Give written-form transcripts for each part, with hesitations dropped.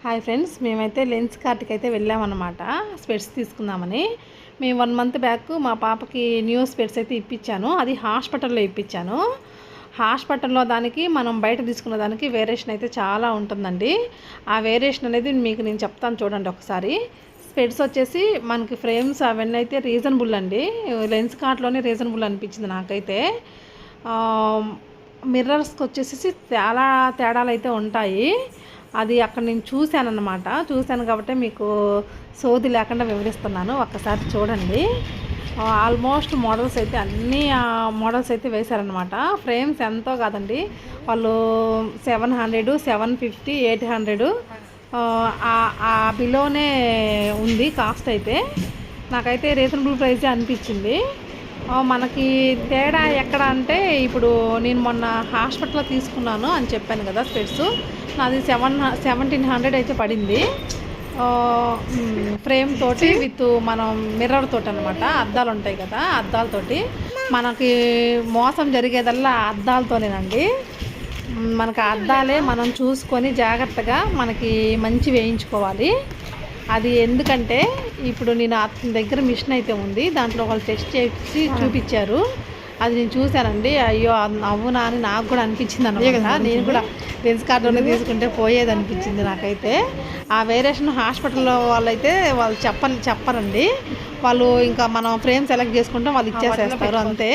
Hi friends, మేమైతే lens కార్ట్కి అయితే వెళ్ళామన్నమాట. స్పెట్స్ తీసుకుందామని. మేము 1 మంత్ బ్యాక్ మా పాపకి న్యూ స్పెట్స్ అయితే ఇప్పించాను. అది హాస్పిటల్లో ఇప్పించాను. హాస్పిటల్లో దానికి మనం బయట తీసుకున్న దానికి వేరియేషన్ అయితే చాలా ఉంటుందండి. ఆ వేరియేషన్ అనేది మీకు నేను చెప్తాను చూడండి ఒకసారి. స్పెట్స్ వచ్చేసి మనకి ఫ్రేమ్స్ అవన్నీ అయితే రీజనబుల్ అండి. లెన్స్ కార్ట్లోనే రీజనబుల్ అనిపించింది నాకైతే. మిర్రర్స్కి వచ్చేసి చాలా తేడాలు అయితే ఉంటాయి. అది అక్కడ నేను చూశాను కాబట్టి మీకు సోది లేకుండా వివరిస్తున్నాను. ఒక్కసారి చూడండి. ఆల్మోస్ట్ మోడల్స్ అయితే అన్ని మోడల్స్ అయితే వేశారనమాట. ఫ్రేమ్స్ ఎంతో కాదండి, వాళ్ళు 700, 750, 800 బిలోనే ఉంది కాస్ట్ అయితే. నాకైతే రీజనబుల్ ప్రైజే అనిపించింది. మనకి తేడా ఎక్కడ అంటే, ఇప్పుడు నేను మొన్న హాస్పిటల్లో తీసుకున్నాను అని చెప్పాను కదా స్పెట్స్, నాది 1700 అయితే పడింది. ఫ్రేమ్ తోటి విత్ మనం మిర్రర్ తోటి అనమాట. అద్దాలు ఉంటాయి కదా, అద్దాలతోటి. మనకి మోసం జరిగేదల్లా అద్దాలతోనేనండి. మనకు అద్దాలే మనం చూసుకొని జాగ్రత్తగా మనకి మంచి వేయించుకోవాలి. అది ఎందుకంటే, ఇప్పుడు నేను అతని దగ్గర మిషన్ అయితే ఉంది, దాంట్లో వాళ్ళు టెస్ట్ చేసి చూపించారు. అది నేను చూశానండి. అయ్యో అవునా అని నాకు కూడా అనిపించింది అనమాట. నేను కూడా లెన్స్ కార్ట్లోనే తీసుకుంటే పోయేది అనిపించింది నాకైతే. ఆ వేరియేషన్ హాస్పిటల్లో వాళ్ళైతే వాళ్ళు చెప్పరండి. వాళ్ళు ఇంకా మనం ఫ్రేమ్ సెలెక్ట్ చేసుకుంటాం, వాళ్ళు ఇచ్చేసేస్తారు అంతే.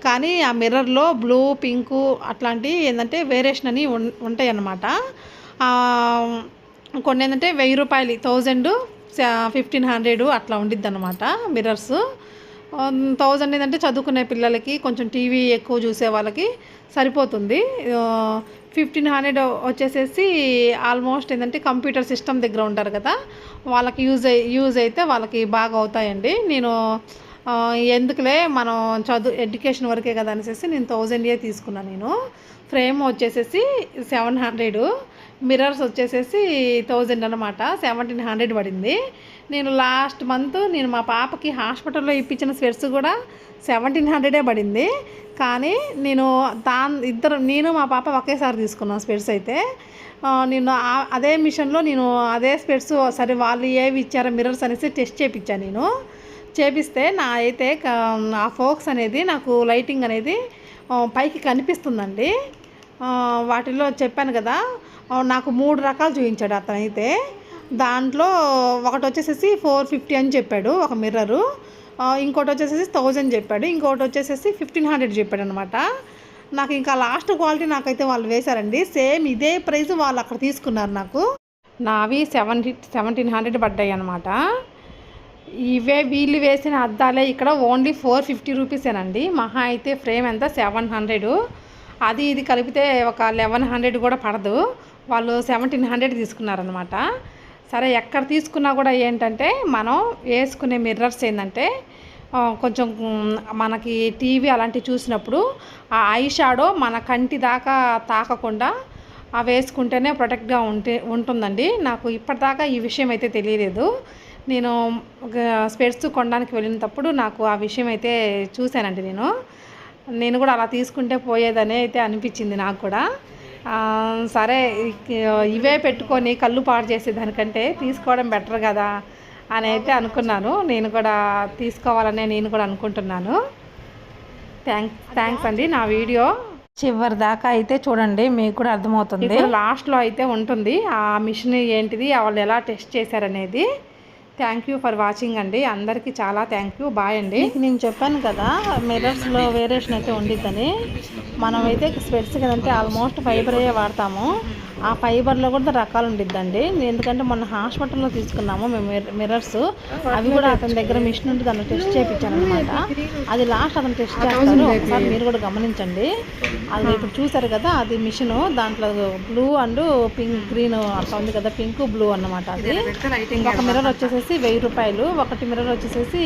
కానీ ఆ మిర్రర్లో బ్లూ, పింకు అట్లాంటివి ఏంటంటే వేరియేషన్ అని ఉంటాయి అన్నమాట. కొన్ని ఏంటంటే 1000 రూపాయలు, 1000, 1500 అట్లా ఉండిద్ది అనమాట మిర్రర్స్. 1000 ఏంటంటే చదువుకునే పిల్లలకి, కొంచెం టీవీ ఎక్కువ చూసే వాళ్ళకి సరిపోతుంది. 1500 వచ్చేసేసి ఆల్మోస్ట్ ఏంటంటే కంప్యూటర్ సిస్టమ్ దగ్గర ఉంటారు కదా, వాళ్ళకి యూజ్ అయితే వాళ్ళకి బాగా అవుతాయండి. నేను ఎందుకులే మనం ఎడ్యుకేషన్ వరకే కదా అనేసి నేను 1000 తీసుకున్నాను. నేను ఫ్రేమ్ వచ్చేసేసి 700, మిర్రర్స్ వచ్చేసేసి 1000 అనమాట. 1700 పడింది. నేను లాస్ట్ మంత్ మా పాపకి హాస్పిటల్లో ఇప్పించిన స్పెట్స్ కూడా 1700 పడింది. కానీ నేను మా పాప ఒకేసారి తీసుకున్నాను స్పెట్స్ అయితే. నేను అదే మిషన్లో అదే స్పెట్స్ సరే వాళ్ళు ఏవి ఇచ్చారో మిర్రర్స్ అనేసి టెస్ట్ చేయించాను. చేపిస్తే నా అయితే ఆ ఫోక్స్ అనేది, నాకు లైటింగ్ అనేది పైకి కనిపిస్తుందండి. వాటిలో చెప్పాను కదా, నాకు 3 రకాలు చూపించాడు అతనైతే. దాంట్లో ఒకటి వచ్చేసేసి 450 అని చెప్పాడు ఒక మిర్రరు, ఇంకోటి వచ్చేసేసి 1000 చెప్పాడు, ఇంకోటి వచ్చేసేసి 1500 చెప్పాడు అనమాట. నాకు ఇంకా లాస్ట్ క్వాలిటీ నాకైతే వాళ్ళు వేశారండి. సేమ్ ఇదే ప్రైస్ వాళ్ళు అక్కడ తీసుకున్నారు. నాకు నావి 1700 పడ్డాయి అనమాట. వీళ్ళు వేసిన అద్దాలే ఇక్కడ ఓన్లీ 450 రూపీసేనండి. మహా అయితే ఫ్రేమ్ ఎంత 700, అది ఇది కలిపితే ఒక 1100 కూడా పడదు. వాళ్ళు 1700 తీసుకున్నారనమాట. సరే, ఎక్కడ తీసుకున్నా కూడా ఏంటంటే, మనం వేసుకునే మిర్రర్స్ ఏంటంటే కొంచెం మనకి టీవీ అలాంటివి చూసినప్పుడు ఆ ఐ షాడో మన కంటి దాకా తాకకుండా వేసుకుంటేనే ప్రొటెక్ట్గా ఉంటుందండి. నాకు ఇప్పటిదాకా ఈ విషయం అయితే తెలియలేదు. నేను స్పెట్స్ కొనడానికి వెళ్ళినప్పుడు నాకు ఆ విషయం అయితే చూశానండి. నేను కూడా అలా తీసుకుంటే పోయేదని అయితే అనిపించింది నాకు కూడా. సరే, ఇవే పెట్టుకొని కళ్ళు పాడు చేసేదానికంటే తీసుకోవడం బెటర్ కదా అని అయితే అనుకున్నాను. నేను కూడా తీసుకోవాలనే నేను కూడా అనుకుంటున్నాను. థ్యాంక్స్ అండి. నా వీడియో చివరి దాకా అయితే చూడండి, మీకు కూడా అర్థమవుతుంది. లాస్ట్లో అయితే ఉంటుంది ఆ మిషన్ ఏంటిది, వాళ్ళు ఎలా టెస్ట్ చేశారనేది. థ్యాంక్ యూ ఫర్ వాచింగ్ అండి. అందరికీ చాలా థ్యాంక్ యూ. బాయ్ అండి. నేను చెప్పాను కదా మిర్రర్స్లో వేరియేషన్ అయితే ఉండిద్దని. మనమైతే స్పెట్స్ కదంటే ఆల్మోస్ట్ ఫైబర్ అయ్యే వాడతాము. ఆ ఫైబర్లో కూడా రకాలు ఉండిద్దండి. ఎందుకంటే మొన్న హాస్పిటల్లో తీసుకున్నాము మేము మిర్రర్స్. అవి కూడా అతని దగ్గర మిషన్ ఉంటే దాన్ని టెస్ట్ చేయించాను అనమాట. అది లాస్ట్ అతను టెస్ట్ చేస్తారు, ఒకసారి మీరు కూడా గమనించండి. అది ఇప్పుడు చూసారు కదా, అది మిషను. దాంట్లో బ్లూ అండ్ పింక్, గ్రీన్ అట్లా ఉంది కదా, పింక్ బ్లూ అన్నమాట. అది ఒక మిర్రర్ వచ్చేసేసి 1000 రూపాయలు, ఒకటి మిర్రర్ వచ్చేసేసి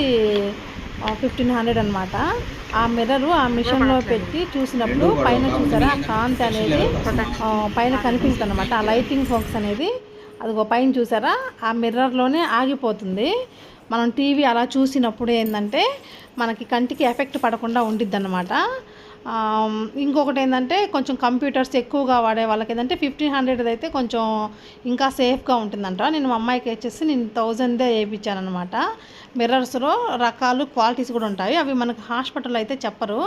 1500 అనమాట. ఆ మిర్రరు ఆ మిషన్లో పెట్టి చూసినప్పుడు పైన చూసారా కాంతి అనేది పైన కనిపిస్తుంది అనమాట. ఆ లైటింగ్ ఫోక్స్ అనేది అది పైన చూసారా ఆ మిర్రర్లోనే ఆగిపోతుంది. మనం టీవీ అలా చూసినప్పుడు ఏంటంటే మనకి కంటికి ఎఫెక్ట్ పడకుండా ఉండిద్ది అనమాట. ఇంకొకటి ఏంటంటే కొంచెం కంప్యూటర్స్ ఎక్కువగా వాడే వాళ్ళకి ఏంటంటే 1500 అయితే కొంచెం ఇంకా సేఫ్గా ఉంటుందంట. నేను మా అమ్మాయికి వచ్చేసి నేను 1000దే వేయించాను అనమాట. మిర్రర్స్లో రకాలు క్వాలిటీస్ కూడా ఉంటాయి, అవి మనకు హాస్పిటల్లో అయితే చెప్పరు,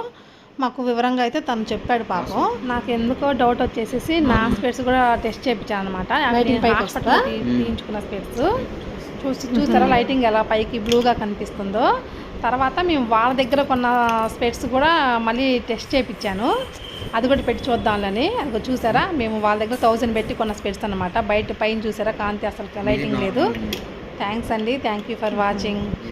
మాకు వివరంగా అయితే తను చెప్పాడు పాపం. నాకు ఎందుకో డౌట్ వచ్చేసి నా స్పెట్స్ కూడా టెస్ట్ చేయించాను అనమాట. హాస్పిటల్ తీయించుకున్న స్పెట్స్ చూసారా లైటింగ్ ఎలా పైకి బ్లూగా కనిపిస్తుందో. తర్వాత మేము వాళ్ళ దగ్గర కొన్న స్పెట్స్ కూడా మళ్ళీ టెస్ట్ చేయించాను, అది కూడా పెట్టి చూద్దాంలని. అది చూసారా మేము వాళ్ళ దగ్గర 1000 పెట్టి కొన్న స్పెట్స్ అనమాట. బయట పైన చూసారా కాంతి అసలు లైటింగ్ లేదు. థ్యాంక్స్ అండి, థ్యాంక్ యూ ఫర్ వాచింగ్.